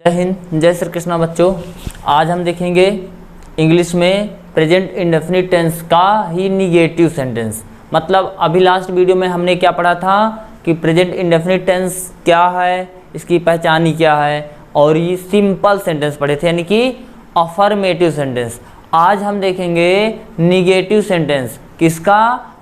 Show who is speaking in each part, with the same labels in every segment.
Speaker 1: जय हिंद, जय श्री कृष्णा बच्चों। आज हम देखेंगे इंग्लिश में प्रेजेंट इंडेफिनिट टेंस का ही निगेटिव सेंटेंस। मतलब अभी लास्ट वीडियो में हमने क्या पढ़ा था कि प्रेजेंट इंडेफिनिट टेंस क्या है, इसकी पहचान ही क्या है, और ये सिंपल सेंटेंस पढ़े थे यानी कि अफर्मेटिव सेंटेंस। आज हम देखेंगे निगेटिव सेंटेंस किसका,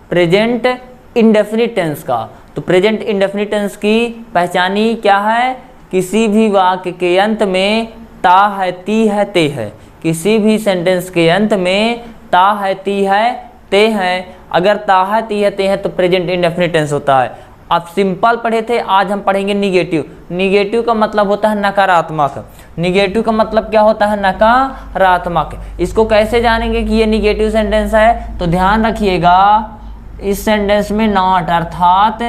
Speaker 1: प्रेजेंट इंडेफिनिट टेंस का। तो प्रेजेंट इंडेफिनिट टेंस की पहचानी क्या है, किसी भी वाक्य के अंत में ता है, ती है, ते है। किसी भी सेंटेंस के अंत में ता है, ती है, ते है। अगर ता है, ती है, ते है तो प्रेजेंट इंडेफिनिट टेंस होता है। अब सिंपल पढ़े थे, आज हम पढ़ेंगे निगेटिव। निगेटिव का मतलब होता है नकारात्मक। निगेटिव का मतलब क्या होता है, नकारात्मक। इसको कैसे जानेंगे कि ये निगेटिव सेंटेंस है, तो ध्यान रखिएगा इस सेंटेंस में नॉट अर्थात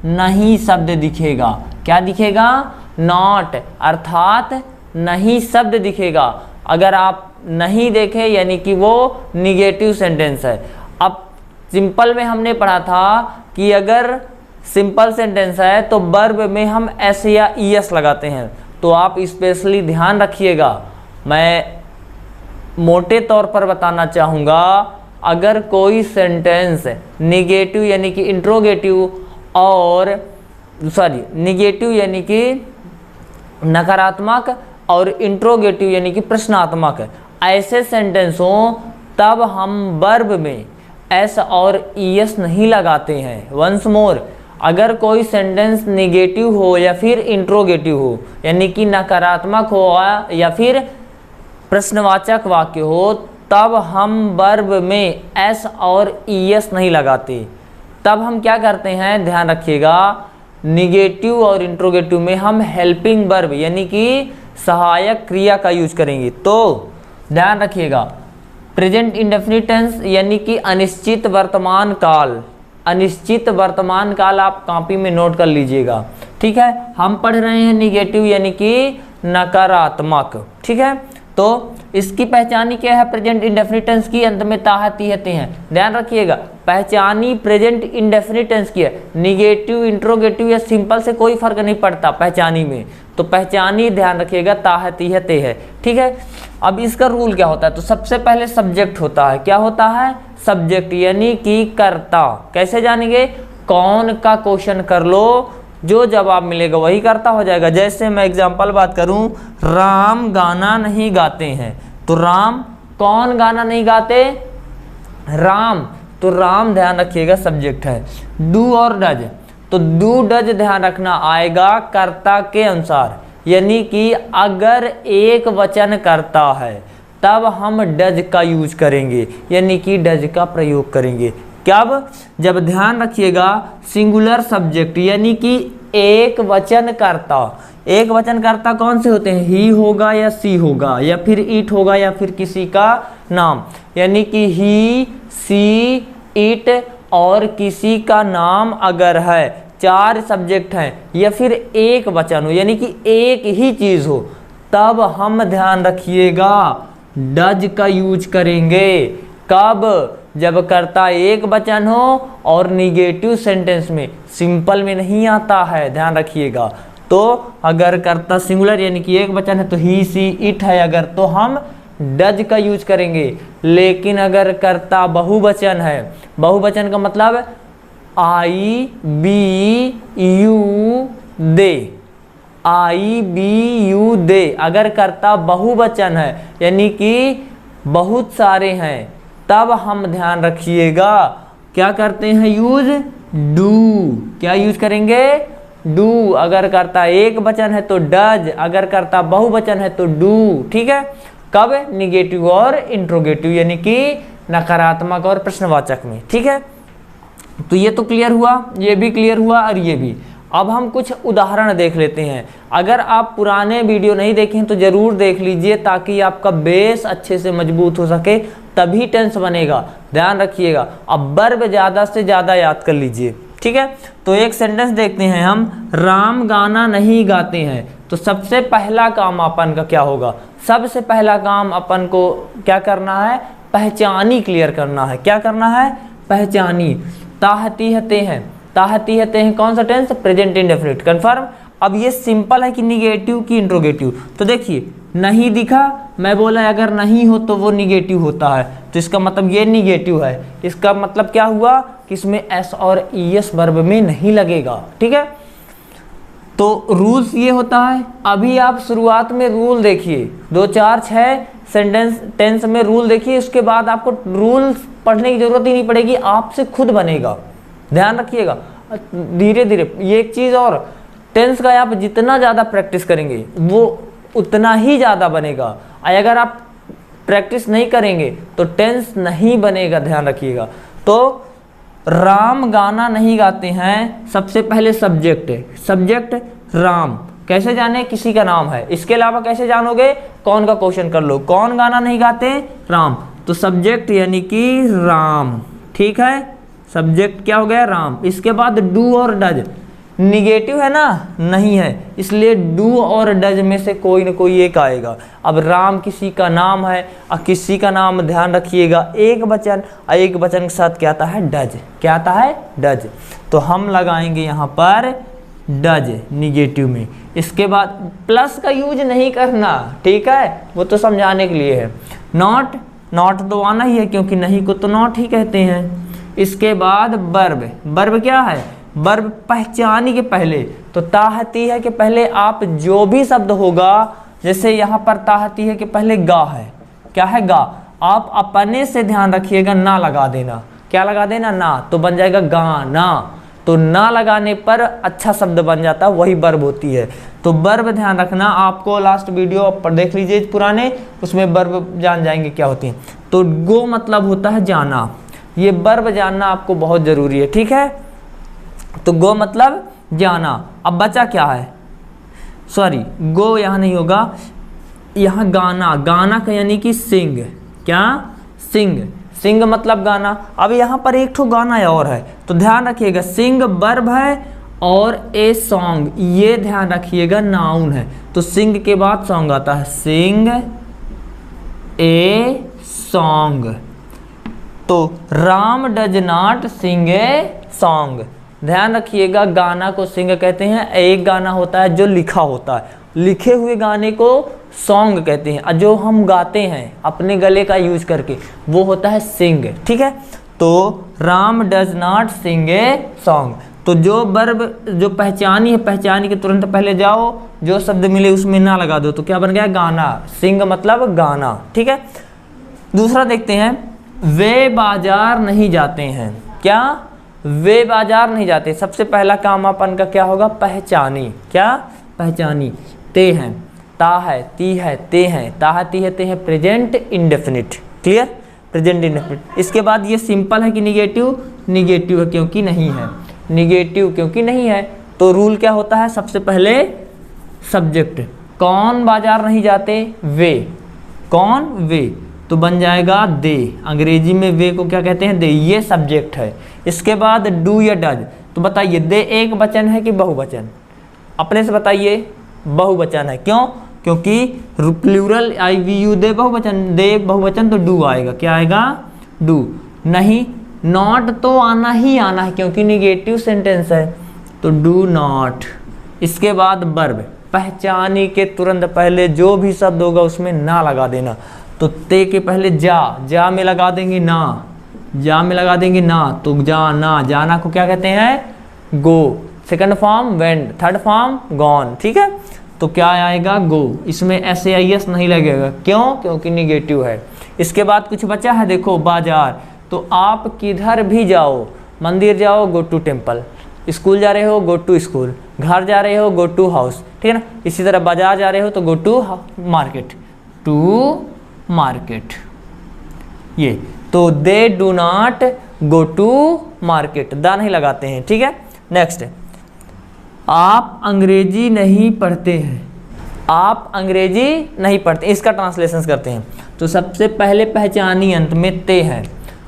Speaker 1: नहीं शब्द दिखेगा। क्या दिखेगा, नॉट अर्थात नहीं शब्द दिखेगा। अगर आप नहीं देखें यानी कि वो निगेटिव सेंटेंस है। अब सिंपल में हमने पढ़ा था कि अगर सिंपल सेंटेंस है तो वर्ब में हम एस या ईएस लगाते हैं। तो आप स्पेशली ध्यान रखिएगा, मैं मोटे तौर पर बताना चाहूँगा, अगर कोई सेंटेंस निगेटिव यानी कि इंट्रोगेटिव और निगेटिव यानी कि नकारात्मक और इंट्रोगेटिव यानी कि प्रश्नात्मक ऐसे सेंटेंस हो तब हम वर्ब में एस और ईएस नहीं लगाते हैं। वंस मोर, अगर कोई सेंटेंस निगेटिव हो या फिर इंट्रोगेटिव हो यानी कि नकारात्मक हो या फिर प्रश्नवाचक वाक्य हो, तब हम वर्ब में एस और ईएस नहीं लगाते। तब हम क्या करते हैं, ध्यान रखिएगा, निगेटिव और इंट्रोगेटिव में हम हेल्पिंग वर्ब यानी कि सहायक क्रिया का यूज करेंगे। तो ध्यान रखिएगा, प्रेजेंट इंडेफिनिट टेंस यानी कि अनिश्चित वर्तमान काल। अनिश्चित वर्तमान काल आप कॉपी में नोट कर लीजिएगा, ठीक है। हम पढ़ रहे हैं निगेटिव यानी कि नकारात्मक, ठीक है। तो इसकी पहचानी क्या है, प्रेजेंट इंडेफिनिट टेंस की अंत में ता है, ती है, ते हैं। ध्यान रखिएगा, पहचानी प्रेजेंट इंडेफिनिट टेंस की है। निगेटिव, इंट्रोगेटिव या सिंपल से कोई फर्क नहीं पड़ता पहचानी में। तो पहचानी ध्यान रखिएगा ता है, ती है, ते है, ठीक है। अब इसका रूल क्या होता है, तो सबसे पहले सब्जेक्ट होता है। क्या होता है, सब्जेक्ट यानी कि कर्ता। कैसे जानेंगे, कौन का क्वेश्चन कर लो, जो जवाब मिलेगा वही करता हो जाएगा। जैसे मैं एग्जांपल बात करूं, राम गाना नहीं गाते हैं, तो राम कौन गाना नहीं गाते, राम। तो राम ध्यान रखिएगा सब्जेक्ट है। डू और डज, तो डू डज ध्यान रखना आएगा कर्ता के अनुसार, यानी कि अगर एक वचन करता है तब हम डज का यूज करेंगे यानी कि डज का प्रयोग करेंगे। कब, जब ध्यान रखिएगा सिंगुलर सब्जेक्ट यानी कि एक वचन कर्ता। एक वचन कर्ता कौन से होते हैं, ही होगा या सी होगा या फिर इट होगा या फिर किसी का नाम, यानी कि ही, सी, इट और किसी का नाम अगर है, चार सब्जेक्ट हैं या फिर एक वचन हो यानी कि एक ही चीज हो, तब हम ध्यान रखिएगा डज का यूज करेंगे। कब, जब कर्ता एक वचन हो और निगेटिव सेंटेंस में, सिंपल में नहीं आता है, ध्यान रखिएगा। तो अगर कर्ता सिंगुलर यानी कि एक वचन है तो ही, सी, इट है अगर, तो हम डज का यूज करेंगे। लेकिन अगर कर्ता बहुवचन है, बहुवचन का मतलब I, we, you, they, I, we, you, they. अगर कर्ता बहुवचन है यानी कि बहुत सारे हैं, तब हम ध्यान रखिएगा क्या करते हैं, यूज डू। क्या यूज करेंगे, डू। अगर कर्ता एक वचन है तो डज, अगर कर्ता बहुवचन है तो डू, ठीक है। कब, निगेटिव और इंट्रोगेटिव यानी कि नकारात्मक और प्रश्नवाचक में, ठीक है। तो ये तो क्लियर हुआ, ये भी क्लियर हुआ और ये भी। अब हम कुछ उदाहरण देख लेते हैं। अगर आप पुराने वीडियो नहीं देखें तो जरूर देख लीजिए ताकि आपका बेस अच्छे से मजबूत हो सके, तभी टेंस बनेगा। ध्यान रखिएगा, अब वर्ब ज़्यादा से ज़्यादा याद कर लीजिए, ठीक है। तो एक सेंटेंस देखते हैं हम, राम गाना नहीं गाते हैं। तो सबसे पहला काम अपन का क्या होगा, सबसे पहला काम अपन को क्या करना है, पहचानी क्लियर करना है। क्या करना है, पहचानी। ताहती हते हैं, ताहती हते हैं कौन सा टेंस, प्रेजेंट इंडेफिनिट, कंफर्म। अब ये सिंपल है कि निगेटिव कि इंट्रोगेटिव, तो देखिए नहीं दिखा, मैं बोला अगर नहीं हो तो वो निगेटिव होता है, तो इसका मतलब ये निगेटिव है। इसका मतलब क्या हुआ कि इसमें एस और ईएस वर्ब में नहीं लगेगा, ठीक है। तो रूल्स ये होता है। अभी आप शुरुआत में रूल देखिए, 2 4 6 सेंटेंस टेंस में रूल देखिए, उसके बाद आपको रूल्स पढ़ने की जरूरत ही नहीं पड़ेगी, आपसे खुद बनेगा। ध्यान रखिएगा धीरे धीरे। ये एक चीज़ और, टेंस का आप जितना ज़्यादा प्रैक्टिस करेंगे वो उतना ही ज़्यादा बनेगा। अगर आप प्रैक्टिस नहीं करेंगे तो टेंस नहीं बनेगा, ध्यान रखिएगा। तो राम गाना नहीं गाते हैं, सबसे पहले सब्जेक्ट है, सब्जेक्ट राम, कैसे जाने, किसी का नाम है। इसके अलावा कैसे जानोगे, कौन का क्वेश्चन कर लो, कौन गाना नहीं गाते, राम, तो सब्जेक्ट यानी कि राम, ठीक है। सब्जेक्ट क्या हो गया, राम। इसके बाद डू और डज, निगेटिव है ना, नहीं है, इसलिए डू और डज में से कोई ना कोई एक आएगा। अब राम किसी का नाम है, और किसी का नाम ध्यान रखिएगा एक वचन, और एक वचन के साथ क्या आता है, डज, क्या आता है, डज। तो हम लगाएंगे यहाँ पर डज निगेटिव में। इसके बाद प्लस का यूज नहीं करना, ठीक है, वो तो समझाने के लिए है। नॉट, नॉट तो आना ही है क्योंकि नहीं को तो नॉट ही कहते हैं। इसके बाद वर्ब, वर्ब क्या है, वर्ब पहचानी के पहले, तो ताहती है कि पहले आप जो भी शब्द होगा, जैसे यहाँ पर ताहती है कि पहले गा है, क्या है, गा, आप अपने से ध्यान रखिएगा ना लगा देना, क्या लगा देना, ना, तो बन जाएगा गाना। तो ना लगाने पर अच्छा शब्द बन जाता है, वही वर्ब होती है। तो वर्ब ध्यान रखना, आपको लास्ट वीडियो पर देख लीजिए पुराने, उसमें वर्ब जान जाएंगे क्या होती है। तो गो मतलब होता है जाना, ये वर्ब जानना आपको बहुत जरूरी है, ठीक है। तो गो मतलब जाना। अब बचा क्या है, सॉरी गो यहाँ नहीं होगा, यहाँ गाना, गाना का यानी कि सिंग, क्या, सिंग, सिंग मतलब गाना। अब यहाँ पर एक ठो गाना और है, तो ध्यान रखिएगा, सिंग वर्ब है और ए सॉन्ग, ये ध्यान रखिएगा नाउन है, तो सिंग के बाद सॉन्ग आता है, सिंग ए सॉन्ग। तो Ram does not sing a song, ध्यान रखिएगा, गाना को सिंग कहते हैं। एक गाना होता है जो लिखा होता है, लिखे हुए गाने को सॉन्ग कहते हैं, और जो हम गाते हैं अपने गले का यूज करके वो होता है सिंग, ठीक है। तो Ram does not sing a song, तो जो वर्ब जो पहचानी है, पहचानी के तुरंत पहले जाओ, जो शब्द मिले उसमें ना लगा दो, तो क्या बन गया, गाना, सिंग मतलब गाना, ठीक है। दूसरा देखते हैं, वे बाजार नहीं जाते हैं, क्या, वे बाजार नहीं जाते। सबसे पहला काम अपन का क्या होगा, पहचानी, क्या, पहचानी। ते हैं, ता है, ती है, ते हैं, ताहा ती है, ते हैं, present indefinite, clear, present indefinite. इसके बाद ये सिंपल है कि निगेटिव, निगेटिव है क्योंकि नहीं है, निगेटिव क्योंकि नहीं है। तो रूल क्या होता है, सबसे पहले सब्जेक्ट, कौन बाजार नहीं जाते, वे, कौन, वे, तो बन जाएगा दे, अंग्रेजी में वे को क्या कहते हैं, दे, ये सब्जेक्ट है। इसके बाद डू या डज, तो बताइए दे एक वचन है कि बहुवचन, अपने से बताइए, बहुवचन है, क्यों, क्योंकि plural I we you they बहुवचन, दे बहुवचन तो डू आएगा, क्या आएगा, डू। नहीं, नॉट तो आना ही आना है क्योंकि निगेटिव सेंटेंस है, तो डू नॉट। इसके बाद वर्ब, पहचानी के तुरंत पहले जो भी शब्द होगा उसमें ना लगा देना, तो ते के पहले जा, जा में लगा देंगे ना, जा में लगा देंगे ना, तो जाना, जाना को क्या कहते हैं, go. Second form went, third form gone, ठीक है। तो क्या आएगा, गो, इसमें एस ए आई एस नहीं लगेगा, क्यों, क्योंकि निगेटिव है। इसके बाद कुछ बचा है, देखो बाजार, तो आप किधर भी जाओ, मंदिर जाओ, गो टू टेम्पल, स्कूल जा रहे हो, गो टू स्कूल, घर जा रहे हो, गो टू हाउस, ठीक है ना। इसी तरह बाजार जा रहे हो तो go to market, to market, ये। तो they do not go to market, the नहीं लगाते हैं, ठीक है। नेक्स्ट, आप अंग्रेजी नहीं पढ़ते हैं, आप अंग्रेजी नहीं पढ़ते, इसका ट्रांसलेशन करते हैं। तो सबसे पहले पहचानी अंत में ते है,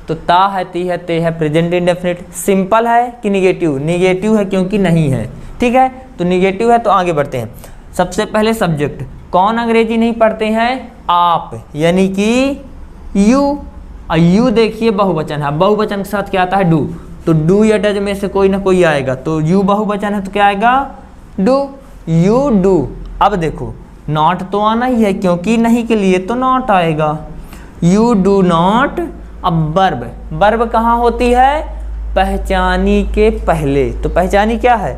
Speaker 1: तो ता है, ती है, ते है, प्रेजेंट इंडेफिनिट। सिंपल है कि निगेटिव, निगेटिव है क्योंकि नहीं है, ठीक है। तो निगेटिव है, तो आगे बढ़ते हैं। सबसे पहले सब्जेक्ट, कौन अंग्रेजी नहीं पढ़ते हैं, आप, यानी कि यू, और यू देखिए बहुवचन है, बहुवचन के साथ क्या आता है, डू, तो डू या डज में से कोई ना कोई आएगा, तो यू बहुवचन है तो क्या आएगा, डू। You do. अब देखो नॉट तो आना ही है क्योंकि नहीं के लिए तो नॉट आएगा। You do not. अब वर्ब, वर्ब कहाँ होती है? पहचानी के पहले। तो पहचानी क्या है?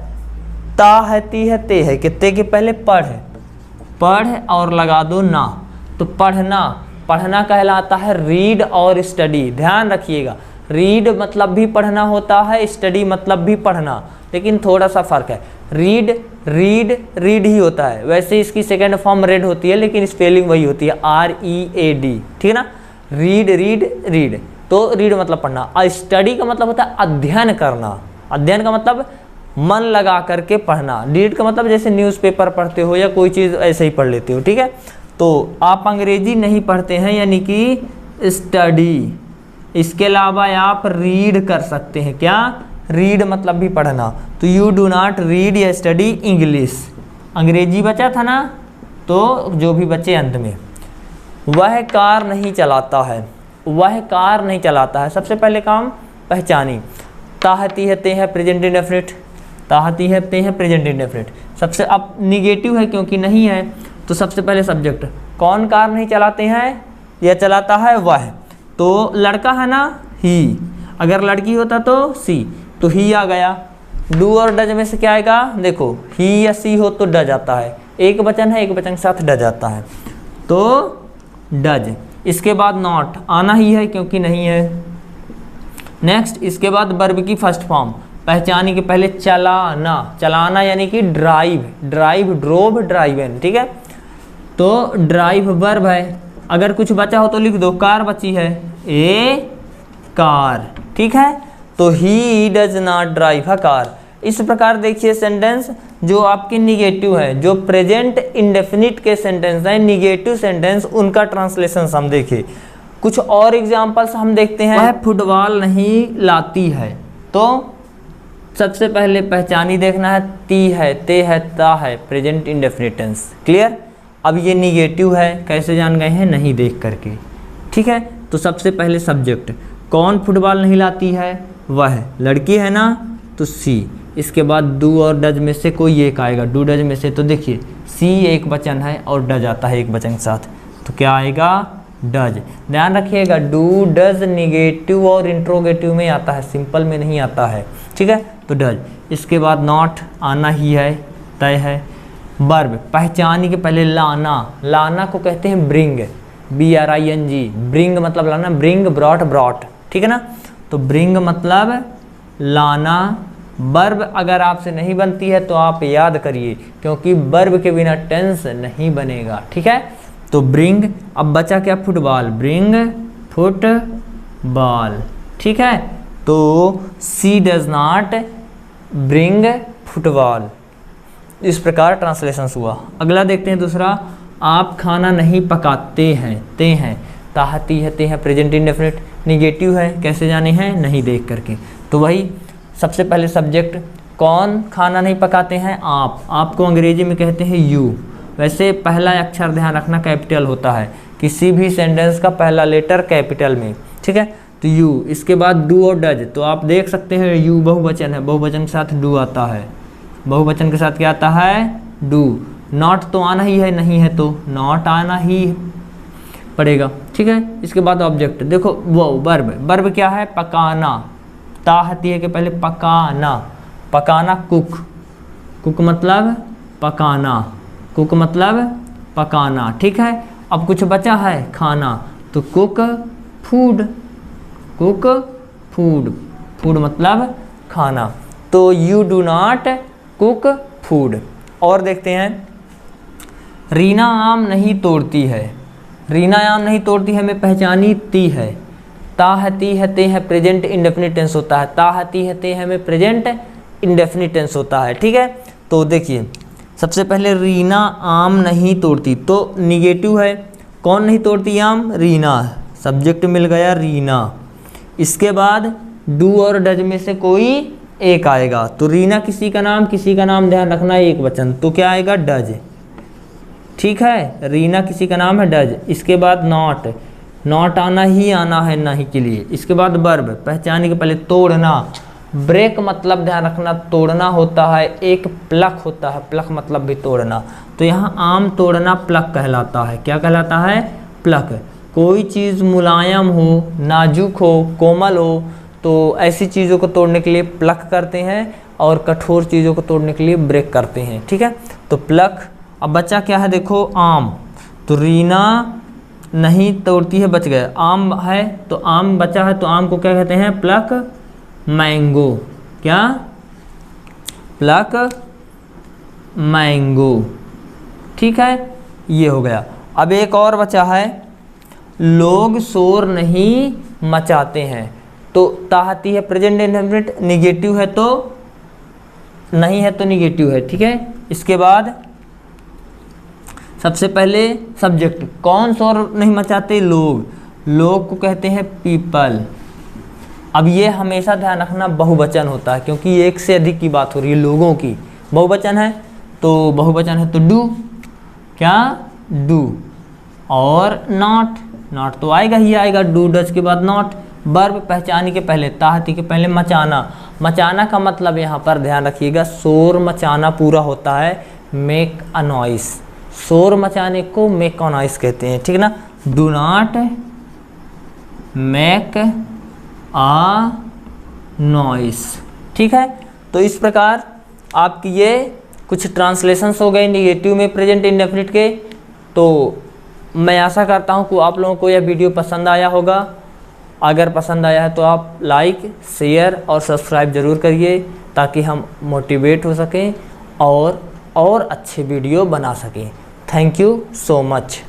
Speaker 1: ता है, ती है, ते है। कितने के पहले पढ़, पढ़ और लगा दो ना, तो पढ़ना, पढ़ना कहलाता है रीड और स्टडी। ध्यान रखिएगा, रीड मतलब भी पढ़ना होता है, स्टडी मतलब भी पढ़ना, लेकिन थोड़ा सा फर्क है। रीड रीड रीड ही होता है, वैसे इसकी सेकेंड फॉर्म रेड होती है लेकिन स्पेलिंग वही होती है READ, ठीक है ना। रीड रीड रीड, तो रीड मतलब पढ़ना। और स्टडी का मतलब होता है अध्ययन करना। अध्ययन का मतलब मन लगा करके पढ़ना। रीड का मतलब जैसे न्यूज़पेपर पढ़ते हो या कोई चीज़ ऐसे ही पढ़ लेते हो, ठीक है। तो आप अंग्रेजी नहीं पढ़ते हैं यानी कि स्टडी, इसके अलावा आप रीड कर सकते हैं। क्या? रीड मतलब भी पढ़ना। तो यू डू नॉट रीड या स्टडी इंग्लिश। अंग्रेजी बचा था ना, तो जो भी बचे अंत में। वह कार नहीं चलाता है, वह कार नहीं चलाता है। सबसे पहले काम पहचानी। ताहती है, ते है, प्रेजेंट इंडेफिनिट। ताहती है, ते है, प्रेजेंट इंडेफिनिट। सबसे अब निगेटिव है क्योंकि नहीं है, तो सबसे पहले सब्जेक्ट। कौन कार नहीं चलाते हैं? यह चलाता है वह। तो लड़का है ना, ही। अगर लड़की होता तो सी, तो ही आ गया। डू और डज में से क्या आएगा? देखो ही या सी हो तो डज आता है। एक वचन है, एक वचन के साथ डज आता है, तो डज। इसके बाद नॉट आना ही है क्योंकि नहीं है। नेक्स्ट, इसके बाद वर्ब की फर्स्ट फॉर्म। पहचानी के पहले चलाना, चलाना यानी कि ड्राइव, ड्राइव, ड्रोव, ड्राइवन, ठीक है। तो ड्राइव वर्ब है। अगर कुछ बचा हो तो लिख दो, कार बची है, ए कार, ठीक है। तो he does not drive a car. इस प्रकार देखिए सेंटेंस जो आपके निगेटिव है, जो प्रेजेंट इंडेफिनिट के सेंटेंस हैं, निगेटिव सेंटेंस, उनका ट्रांसलेशन हम देखें। कुछ और एग्जांपल्स हम देखते हैं। वह फुटबॉल नहीं लाती है, तो सबसे पहले पहचानी देखना है, ती है, ते है, ता है, प्रेजेंट इंडेफिनिट टेंस। क्लियर? अब ये निगेटिव है, कैसे जान गए हैं? नहीं देख करके, ठीक है। तो सबसे पहले सब्जेक्ट, कौन फुटबॉल नहीं लाती है? वह। लड़की है ना, तो सी। इसके बाद डू और डज में से कोई एक आएगा। डू डज में से तो देखिए सी एक वचन है और डज आता है एक वचन के साथ, तो क्या आएगा? डज। ध्यान रखिएगा, डू डज निगेटिव और इंट्रोगेटिव में आता है, सिंपल में नहीं आता है, ठीक है। तो डज। इसके बाद नॉट आना ही है, तय है। वर्ब, पहचानी के पहले लाना, लाना को कहते हैं ब्रिंग, BRING। ब्रिंग मतलब लाना, ब्रिंग, ब्रॉट, ब्रॉट, ठीक है ना। तो ब्रिंग मतलब लाना। वर्ब अगर आपसे नहीं बनती है तो आप याद करिए, क्योंकि वर्ब के बिना टेंस नहीं बनेगा, ठीक है। तो ब्रिंग। अब बचा क्या? फुटबॉल, ब्रिंग फुटबॉल, ठीक है। तो सी डज नॉट ब्रिंग फुटबॉल। इस प्रकार ट्रांसलेशन हुआ। अगला देखते हैं दूसरा। आप खाना नहीं पकाते हैं, ते हैं, ताहती है, ते हैं, प्रेजेंट इंडेफिनिट। निगेटिव है, कैसे जाने हैं? नहीं देख करके। तो वही सबसे पहले सब्जेक्ट, कौन खाना नहीं पकाते हैं? आप। आपको अंग्रेजी में कहते हैं यू। वैसे पहला अक्षर ध्यान रखना कैपिटल होता है, किसी भी सेंटेंस का पहला लेटर कैपिटल में, ठीक है। तो यू। इसके बाद डू और डज, तो आप देख सकते हैं यू बहुवचन है, बहुवचन के साथ डू आता है। बहुवचन के साथ क्या आता है? डू। नॉट तो आना ही है, नहीं है तो नॉट आना ही पड़ेगा, ठीक है। इसके बाद ऑब्जेक्ट, देखो वो वर्ब। वर्ब क्या है? पकाना। ताहती है के पहले पकाना, पकाना, कुक। कुक मतलब पकाना, कुक मतलब पकाना, ठीक है। अब कुछ बचा है खाना, तो cook food, cook food, food मतलब खाना। तो you do not cook food. और देखते हैं, रीना आम नहीं तोड़ती है। रीना आम नहीं तोड़ती है में पहचानी ती है। ताहती है, ते है, प्रेजेंट इंडेफिनिट टेंस होता है। ताहती है, ते है में प्रेजेंट इंडेफिनिट टेंस होता है, ठीक है। तो देखिए सबसे पहले रीना आम नहीं तोड़ती, तो निगेटिव है। कौन नहीं तोड़ती आम? रीना। सब्जेक्ट मिल गया रीना। इसके बाद डू और डज में से कोई एक आएगा, तो रीना किसी का नाम, किसी का नाम ध्यान रखना एक वचन, तो क्या आएगा? डज, ठीक है। रीना किसी का नाम है, डज। इसके बाद नॉट, नॉट आना ही आना है, नहीं के लिए। इसके बाद वर्ब, पहचाने के पहले तोड़ना, ब्रेक मतलब ध्यान रखना तोड़ना होता है, एक प्लक होता है, प्लक मतलब भी तोड़ना। तो यहाँ आम तोड़ना प्लक कहलाता है। क्या कहलाता है? प्लक। कोई चीज़ मुलायम हो, नाजुक हो, कोमल हो, तो ऐसी चीज़ों को तोड़ने के लिए प्लक करते हैं, और कठोर चीज़ों को तोड़ने के लिए ब्रेक करते हैं। ठीक है, तो प्लक। अब बचा क्या है? देखो आम। तो रीना नहीं तोड़ती है, बच गया। आम है तो आम बचा है, तो आम को क्या कहते हैं? Pluck mango. क्या? Pluck mango. ठीक है, ये हो गया। अब एक और बचा है, लोग शोर नहीं मचाते हैं। तो ताहती है प्रेजेंट इंडेफिनिट, निगेटिव है तो नहीं है तो निगेटिव है। ठीक है, इसके बाद सबसे पहले सब्जेक्ट, कौन शोर नहीं मचाते? लोग। लोग को कहते हैं पीपल। अब ये हमेशा ध्यान रखना बहुवचन होता है, क्योंकि एक से अधिक की बात हो रही है, लोगों की। बहुवचन है तो बहुवचन है तो डू। क्या? डू। और नॉट, नॉट तो आएगा ही आएगा, डू डज के बाद नॉट। वर्ब पहचानी के पहले, ताहती के पहले मचाना। मचाना का मतलब यहाँ पर ध्यान रखिएगा, शोर मचाना पूरा होता है मेक अ नॉइस। शोर मचाने को मेक अ नॉइस कहते हैं। ठीक है ना? Do not make a noise. ठीक है, तो इस प्रकार आपकी ये कुछ ट्रांसलेशंस हो गए निगेटिव में प्रेजेंट इंडेफिनिट के। तो मैं आशा करता हूँ कि आप लोगों को यह वीडियो पसंद आया होगा। अगर पसंद आया है तो आप लाइक, शेयर और सब्सक्राइब ज़रूर करिए, ताकि हम मोटिवेट हो सकें और अच्छे वीडियो बना सकें। Thank you so much.